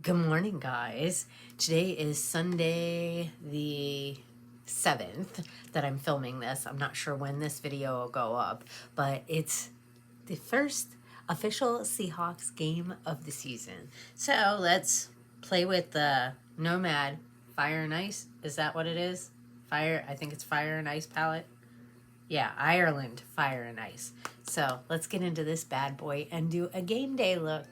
Good morning, guys. Today is Sunday the 7th that I'm filming this. I'm not sure when this video will go up, but it's the first official Seahawks game of the season. So let's play with the Nomad Fire and Ice. Is that what it is? Fire, I think it's Fire and Ice palette. Yeah, Ireland Fire and Ice. So let's get into this bad boy and do a game day look.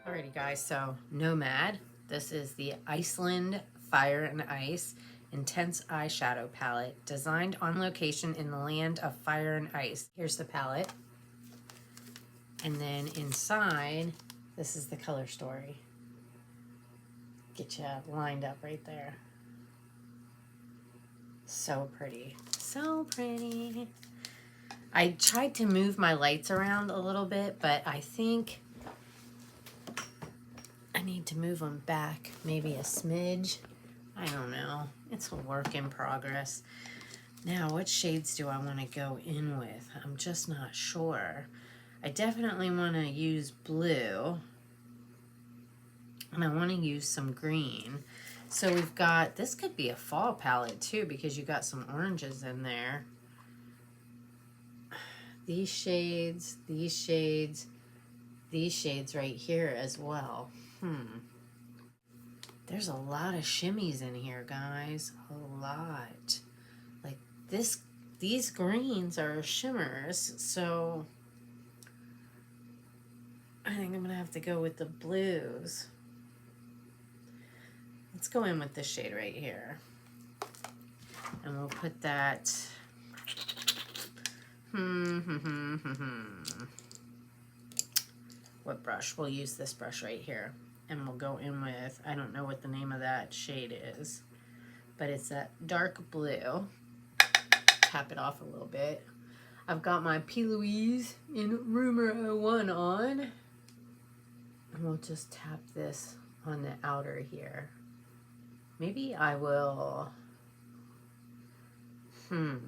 Alrighty guys, so Nomad, this is the Iceland Fire and Ice Intense Eyeshadow Palette, designed on location in the land of fire and ice. Here's the palette. And then inside, this is the color story. Get you lined up right there. So pretty, so pretty. I tried to move my lights around a little bit, but I think I need to move them back maybe a smidge. I don't know. It's a work in progress. Now, what shades do I want to go in with? I'm just not sure. I definitely want to use blue. And I want to use some green. So we've got, this could be a fall palette too, because you got some oranges in there. These shades, these shades, these shades right here as well. There's a lot of shimmies in here, guys. A lot. Like these greens are shimmers, so I think I'm gonna have to go with the blues. Let's go in with this shade right here. And we'll put that what brush? We'll use this brush right here. And we'll go in with, I don't know what the name of that shade is, but it's that dark blue. Tap it off a little bit. I've got my P. Louise in Rumor 01 on. And we'll just tap this on the outer here. Maybe I will, do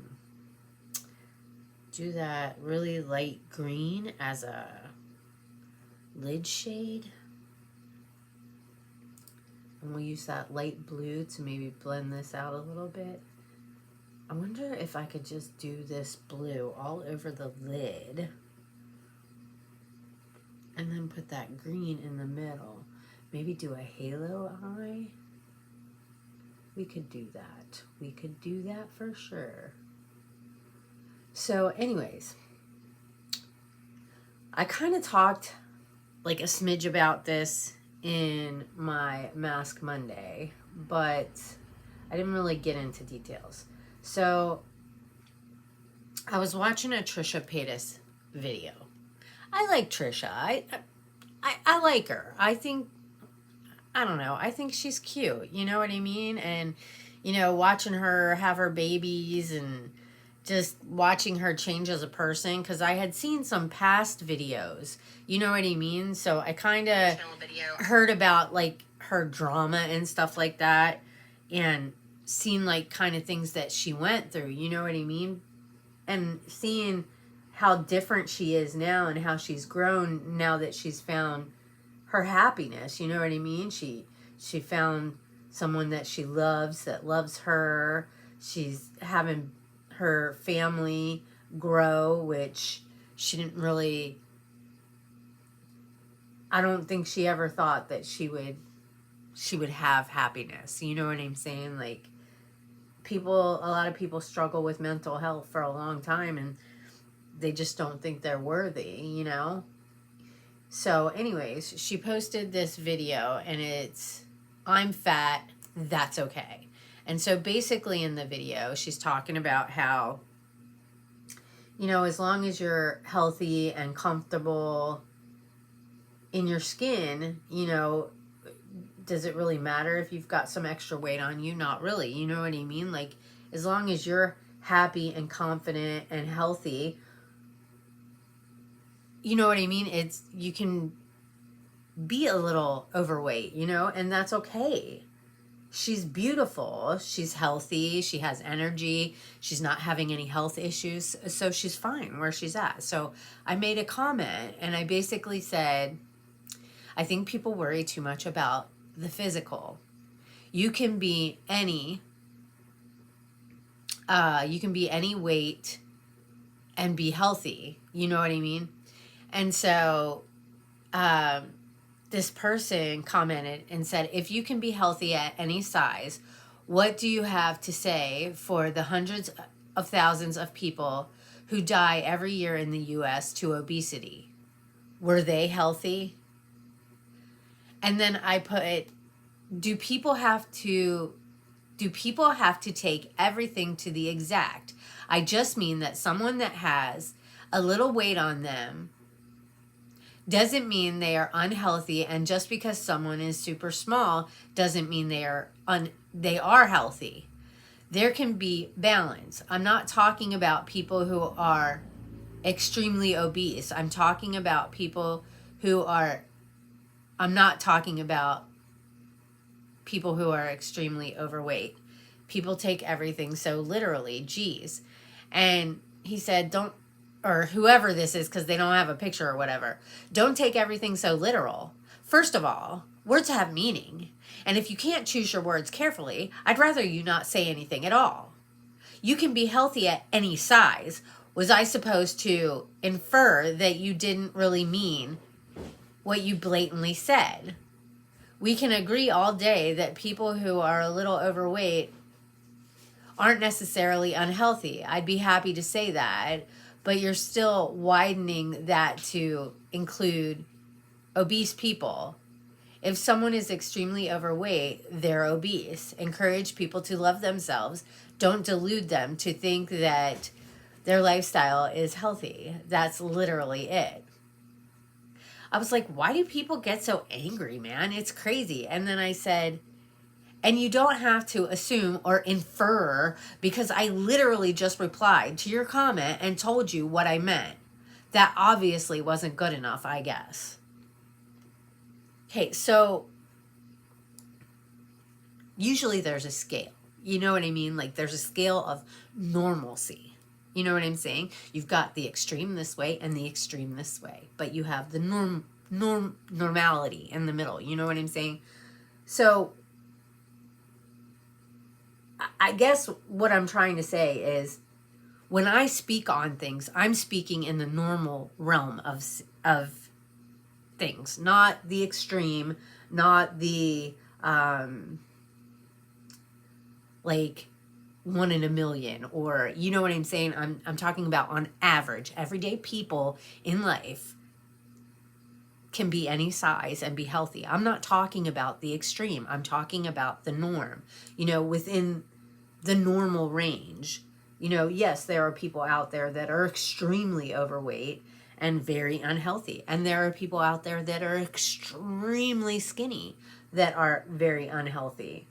that really light green as a lid shade. And we'll use that light blue to maybe blend this out a little bit. I wonder if I could just do this blue all over the lid. And then put that green in the middle. Maybe do a halo eye. We could do that. We could do that for sure. So anyways, I kind of talked like a smidge about this in my Mask Monday, but I didn't really get into details. So I was watching a Trisha Paytas video. I like Trisha. I like her. I think, I don't know, I think she's cute. You know what I mean? And, you know, watching her have her babies and just watching her change as a person, because I had seen some past videos, you know what I mean? So I kind of heard about like her drama and stuff like that, and seen like kind of things that she went through, you know what I mean? And seeing how different she is now and how she's grown now that she's found her happiness, you know what I mean? She found someone that she loves, that loves her. She's having her family grow, which she didn't really, I don't think she ever thought that she would have happiness. You know what I'm saying? Like a lot of people struggle with mental health for a long time and they just don't think they're worthy, you know? So anyways, she posted this video and it's, I'm fat, that's okay. And so basically in the video, she's talking about how, you know, as long as you're healthy and comfortable in your skin, you know, does it really matter if you've got some extra weight on you? Not really. You know what I mean? Like, as long as you're happy and confident and healthy, you know what I mean? You can be a little overweight, you know, and that's okay. she's beautiful, she's healthy, she has energy, she's not having any health issues, so she's fine where she's at. So I made a comment and I basically said, I think people worry too much about the physical. You can be any weight and be healthy. You know what I mean? And so this person commented and said, if you can be healthy at any size, what do you have to say for the hundreds of thousands of people who die every year in the US to obesity? Were they healthy? And then I put, do people have to take everything to the exact? I just mean that someone that has a little weight on them doesn't mean they are unhealthy, and just because someone is super small doesn't mean they are healthy. There can be balance. I'm not talking about people who are extremely obese. I'm not talking about people who are extremely overweight. People take everything so literally. Geez. And he said, or whoever this is, because they don't have a picture or whatever, don't take everything so literal. First of all, words have meaning. And if you can't choose your words carefully, I'd rather you not say anything at all. You can be healthy at any size. Was I supposed to infer that you didn't really mean what you blatantly said? We can agree all day that people who are a little overweight aren't necessarily unhealthy. I'd be happy to say that, but you're still widening that to include obese people. If someone is extremely overweight, they're obese. Encourage people to love themselves. Don't delude them to think that their lifestyle is healthy. That's literally it. I was like, why do people get so angry, man? It's crazy. And then I said, and you don't have to assume or infer, because I literally just replied to your comment and told you what I meant. That obviously wasn't good enough, I guess. Okay, so usually there's a scale. You know what I mean? Like there's a scale of normalcy. You know what I'm saying? You've got the extreme this way and the extreme this way, but you have the normality in the middle. You know what I'm saying? So I guess what I'm trying to say is, when I speak on things, I'm speaking in the normal realm of things, not the extreme, not the like 1 in a million, or you know what I'm saying? I'm talking about on average, everyday people in life can be any size and be healthy. I'm not talking about the extreme. I'm talking about the norm, you know, within the normal range. You know, yes, there are people out there that are extremely overweight and very unhealthy. And there are people out there that are extremely skinny that are very unhealthy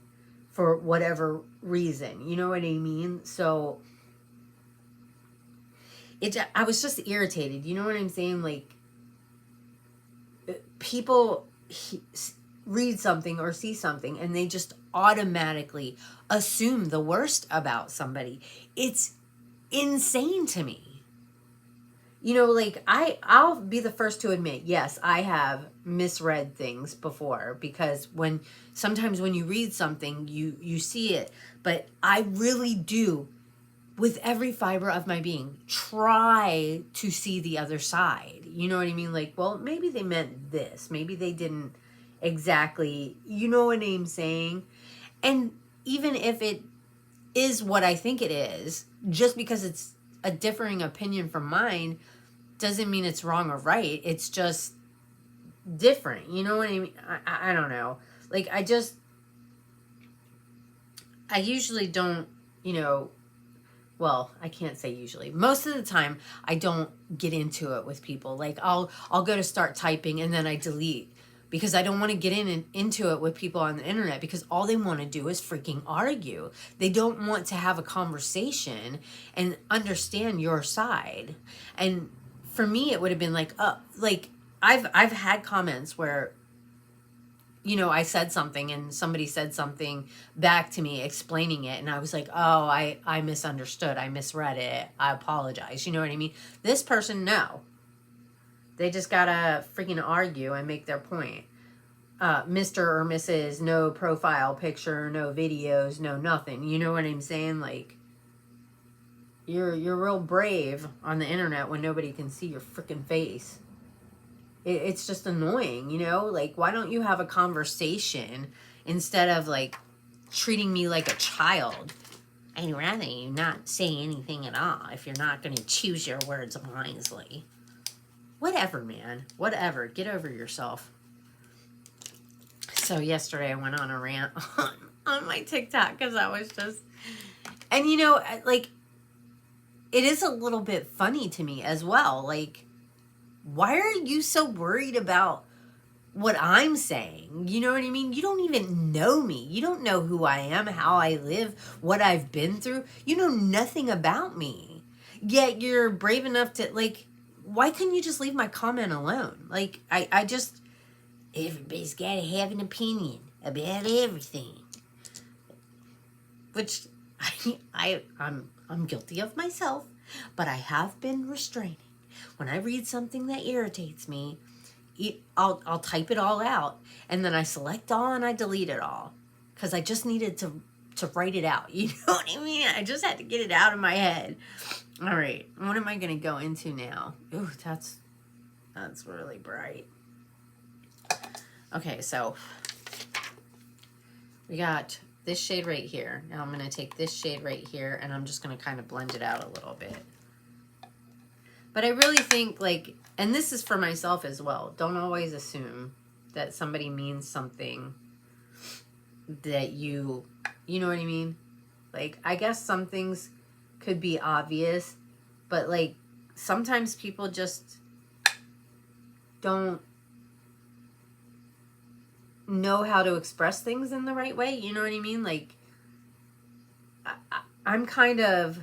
for whatever reason. You know what I mean? So I was just irritated. You know what I'm saying? Like, people read something or see something and they just automatically assume the worst about somebody. It's insane to me. You know, like I'll be the first to admit, yes, I have misread things before, because sometimes when you read something, you see it, but I really do, with every fiber of my being, try to see the other side. You know what I mean? Like, well, maybe they meant this. Maybe they didn't exactly, you know what I'm saying? And even if it is what I think it is, just because it's a differing opinion from mine, doesn't mean it's wrong or right. It's just different. You know what I mean? I don't know. Like, I usually don't, you know, well, I can't say usually. Most of the time, I don't get into it with people. Like, I'll go to start typing and then I delete, because I don't want to get into it with people on the internet, because all they want to do is freaking argue. They don't want to have a conversation and understand your side. And for me, it would have been like, I've had comments where you know, I said something and somebody said something back to me explaining it, and I was like, oh, I misunderstood, I misread it, I apologize, you know what I mean? This person, no. They just gotta freaking argue and make their point. Mr. or Mrs., no profile picture, no videos, no nothing. You know what I'm saying? Like, you're real brave on the internet when nobody can see your freaking face. It's just annoying, you know? Like, why don't you have a conversation instead of, like, treating me like a child? I'd rather you not say anything at all if you're not going to choose your words wisely. Whatever, man. Whatever. Get over yourself. So yesterday I went on a rant on my TikTok because I was just... And, you know, like, it is a little bit funny to me as well. Like, why are you so worried about what I'm saying? You know what I mean? You don't even know me. You don't know who I am, how I live, what I've been through. You know nothing about me. Yet you're brave enough to, like, why couldn't you just leave my comment alone? Like, I just... Everybody's got to have an opinion about everything. Which I'm guilty of myself, but I have been restraining. When I read something that irritates me, I'll type it all out, and then I select all and I delete it all, because I just needed to write it out. You know what I mean? I just had to get it out of my head. All right, what am I going to go into now? Ooh, that's really bright. Okay, so we got this shade right here. Now I'm going to take this shade right here, and I'm just going to kind of blend it out a little bit. But I really think, like, and this is for myself as well, don't always assume that somebody means something that you know what I mean? Like, I guess some things could be obvious, but, like, sometimes people just don't know how to express things in the right way. You know what I mean? Like, I'm kind of...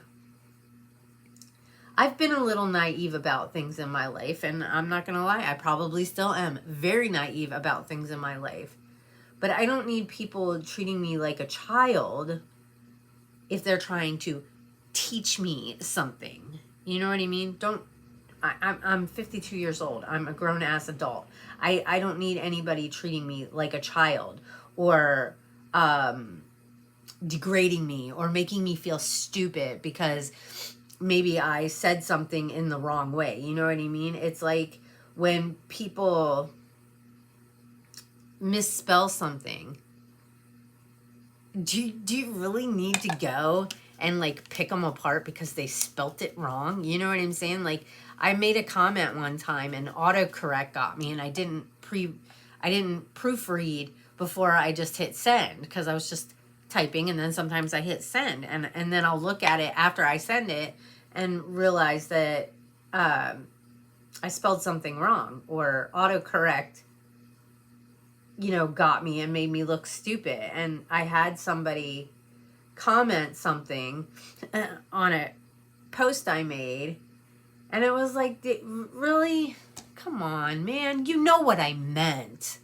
I've been a little naive about things in my life, and I'm not going to lie, I probably still am very naive about things in my life. But I don't need people treating me like a child if they're trying to teach me something. You know what I mean? I'm 52 years old. I'm a grown-ass adult. I don't need anybody treating me like a child or degrading me or making me feel stupid because maybe I said something in the wrong way. You know what I mean? It's like when people misspell something. Do you really need to go and, like, pick them apart because they spelt it wrong? You know what I'm saying? Like, I made a comment one time and autocorrect got me, and I didn't proofread before I just hit send because I was just typing, and then sometimes I hit send, and then I'll look at it after I send it and realize that I spelled something wrong, or autocorrect, you know, got me and made me look stupid. And I had somebody comment something on a post I made, and it was like, really? Come on, man. You know what I meant.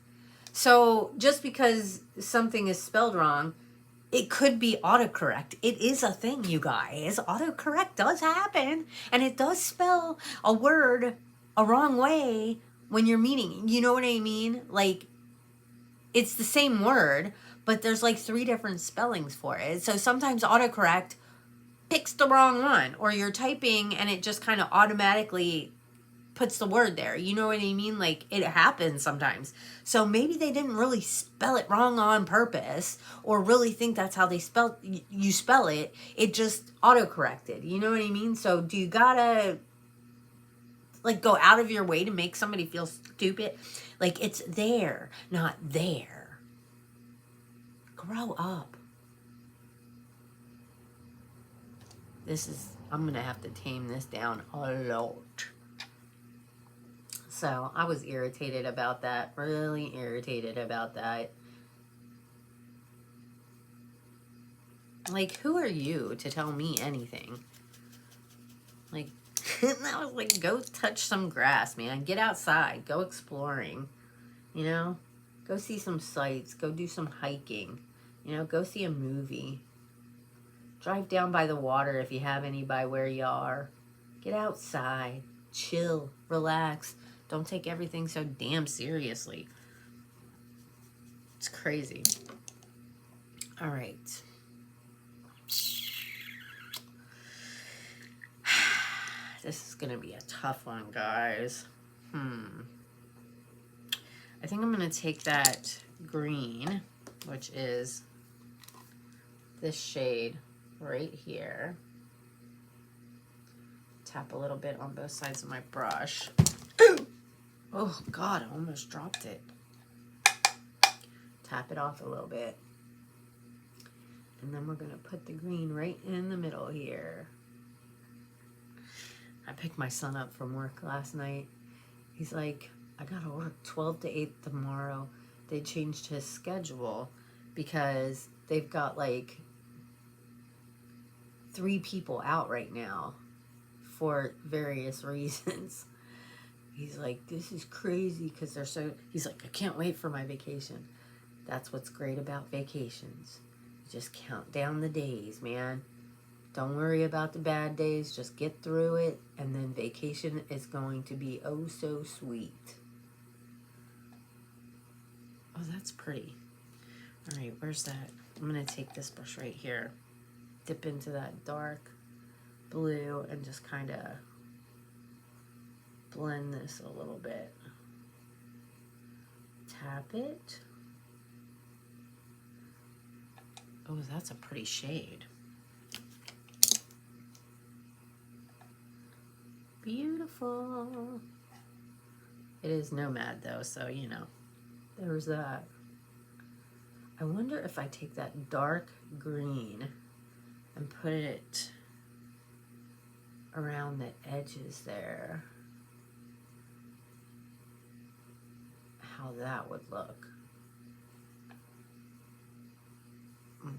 So just because something is spelled wrong, it could be autocorrect. It is a thing, you guys. Autocorrect does happen, and it does spell a word a wrong way when you're meaning. You know what I mean? Like, it's the same word, but there's like 3 different spellings for it. So sometimes autocorrect picks the wrong one, or you're typing and it just kind of automatically puts the word there. You know what I mean? Like, it happens sometimes. So maybe they didn't really spell it wrong on purpose, or really think that's how they you spell it. It just autocorrected. You know what I mean? So do you gotta, like, go out of your way to make somebody feel stupid? Like, it's there, not there. Grow up. I'm gonna have to tame this down a lot. So I was irritated about that, really irritated about that. Like, who are you to tell me anything? Like, I was like, go touch some grass, man. Get outside. Go exploring. You know? Go see some sights. Go do some hiking. You know, go see a movie. Drive down by the water if you have any by where you are. Get outside. Chill. Relax. Don't take everything so damn seriously. It's crazy. All right. This is going to be a tough one, guys. I think I'm going to take that green, which is this shade right here. Tap a little bit on both sides of my brush. Oh, God, I almost dropped it. Tap it off a little bit. And then we're going to put the green right in the middle here. I picked my son up from work last night. He's like, I gotta work 12 to 8 tomorrow. They changed his schedule because they've got like 3 people out right now for various reasons. He's like, this is crazy because they're so, he's like, I can't wait for my vacation. That's what's great about vacations. You just count down the days, man. Don't worry about the bad days. Just get through it. And then vacation is going to be oh so sweet. Oh, that's pretty. All right, where's that? I'm going to take this brush right here. Dip into that dark blue and just kind of blend this a little bit. Tap it. Oh, that's a pretty shade. Beautiful. It is Nomad though, so you know, there's that. I wonder if I take that dark green and put it around the edges there, how that would look.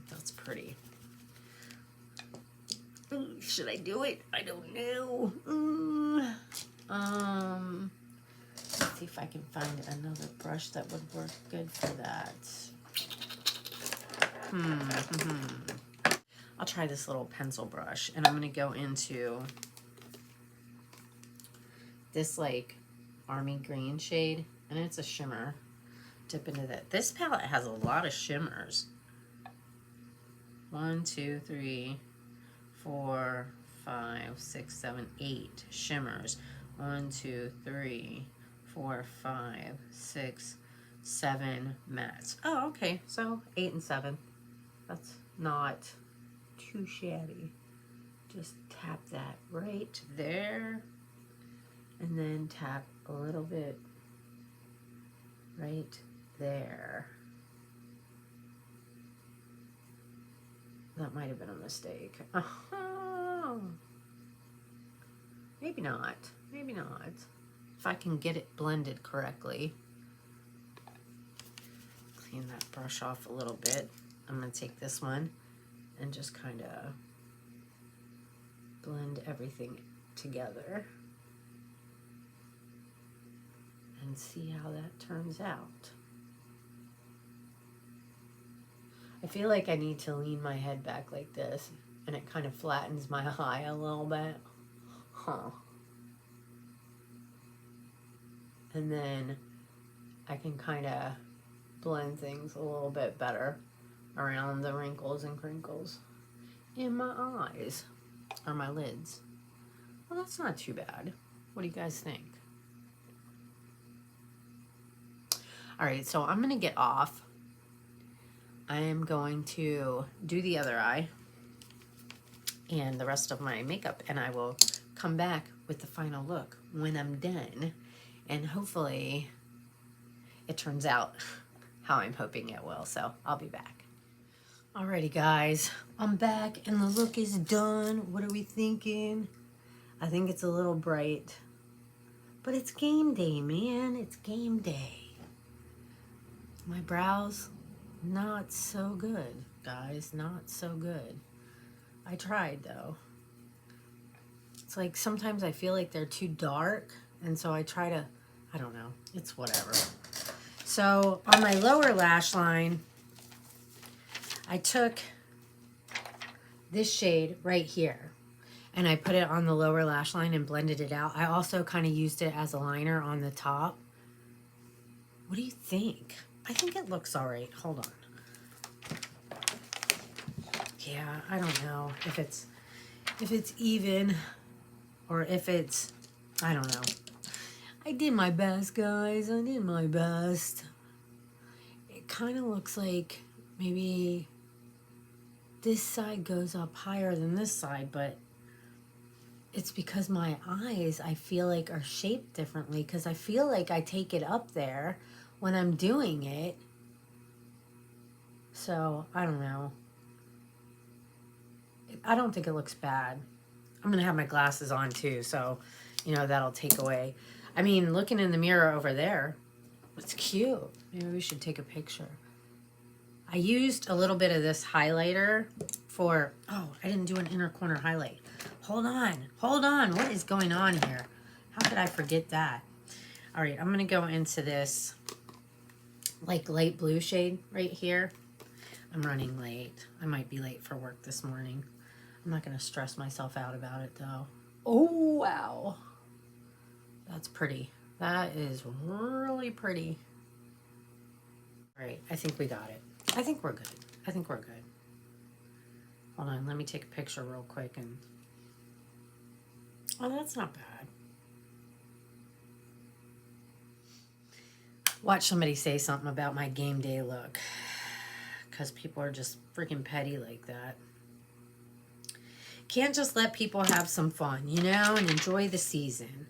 That's pretty. Should I do it? I don't know. Let's see if I can find another brush that would work good for that. I'll try this little pencil brush, and I'm going to go into this like army green shade, and it's a shimmer. Dip into that. This palette has a lot of shimmers. 1, 2, 3, 4, 5, 6, 7, 8 shimmers. 1, 2, 3, 4, 5, 6, 7 mattes. Oh, okay. So 8 and 7. That's not too shabby. Just tap that right there, and then tap a little bit right there. That might have been a mistake. Maybe not. Maybe not. If I can get it blended correctly. Clean that brush off a little bit. I'm going to take this one and just kind of blend everything together and see how that turns out. I feel like I need to lean my head back like this, and it kind of flattens my eye a little bit. And then I can kind of blend things a little bit better around the wrinkles and crinkles in my eyes, or my lids. Well, that's not too bad. What do you guys think? All right, so I'm going to get off. I am going to do the other eye and the rest of my makeup, and I will come back with the final look when I'm done, and hopefully it turns out how I'm hoping it will. So I'll be back. Alrighty guys, I'm back and the look is done. What are we thinking? I think it's a little bright, but it's game day, man. It's game day. My brows, not so good, guys. Not so good. I tried though. It's like sometimes I feel like they're too dark, and so I try to, I don't know, it's whatever. So on my lower lash line, I took this shade right here and I put it on the lower lash line and blended it out. I also kind of used it as a liner on the top. What do you think? I think it looks all right. Hold on. Yeah, I don't know if it's even or if it's, I don't know. I did my best, guys. I did my best. It kind of looks like maybe this side goes up higher than this side, but it's because my eyes, I feel like, are shaped differently because I feel like I take it up there when I'm doing it. So, I don't know. I don't think it looks bad. I'm going to have my glasses on too, so, you know, that'll take away. I mean, looking in the mirror over there, it's cute. Maybe we should take a picture. I used a little bit of this highlighter for, oh, I didn't do an inner corner highlight. Hold on. What is going on here? How could I forget that? All right, I'm going to go into this like light blue shade right here. I'm running late. I might be late for work this morning. I'm not going to stress myself out about it though. Oh, wow. That's pretty. That is really pretty. All right, I think we got it. I think we're good. I think we're good. Hold on, let me take a picture real quick and... Oh, that's not bad. Watch somebody say something about my game day look. Because people are just freaking petty like that. Can't just let people have some fun, you know, and enjoy the season.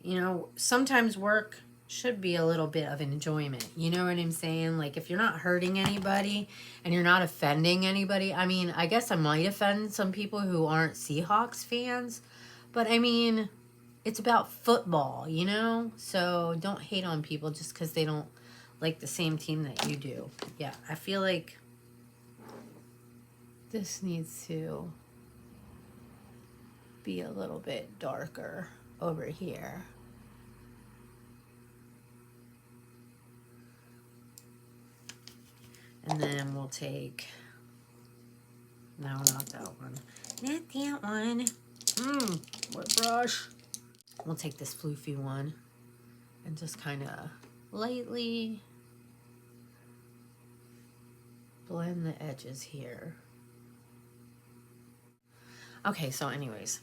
You know, sometimes work should be a little bit of enjoyment. You know what I'm saying? Like, if you're not hurting anybody and you're not offending anybody. I mean, I guess I might offend some people who aren't Seahawks fans. But, I mean, it's about football, you know? So, don't hate on people just because they don't like the same team that you do. Yeah, I feel like this needs to be a little bit darker over here. And then we'll take, no, not that one. Not that one. What brush? We'll take this floofy one and just kind of lightly blend the edges here. Okay, so anyways,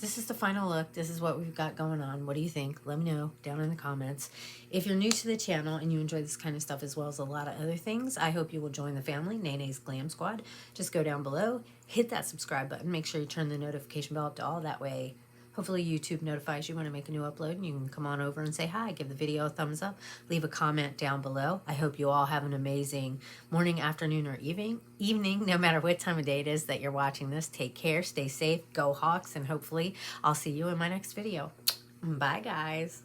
this is the final look. This is what we've got going on. What do you think? Let me know down in the comments. If you're new to the channel and you enjoy this kind of stuff as well as a lot of other things, I hope you will join the family, Nene's Glam Squad. Just go down below, hit that subscribe button. Make sure you turn the notification bell up to all. That way, hopefully YouTube notifies you when I make a new upload and you can come on over and say hi, give the video a thumbs up, leave a comment down below. I hope you all have an amazing morning, afternoon, or evening, no matter what time of day it is that you're watching this. Take care, stay safe, go Hawks, and hopefully I'll see you in my next video. Bye, guys.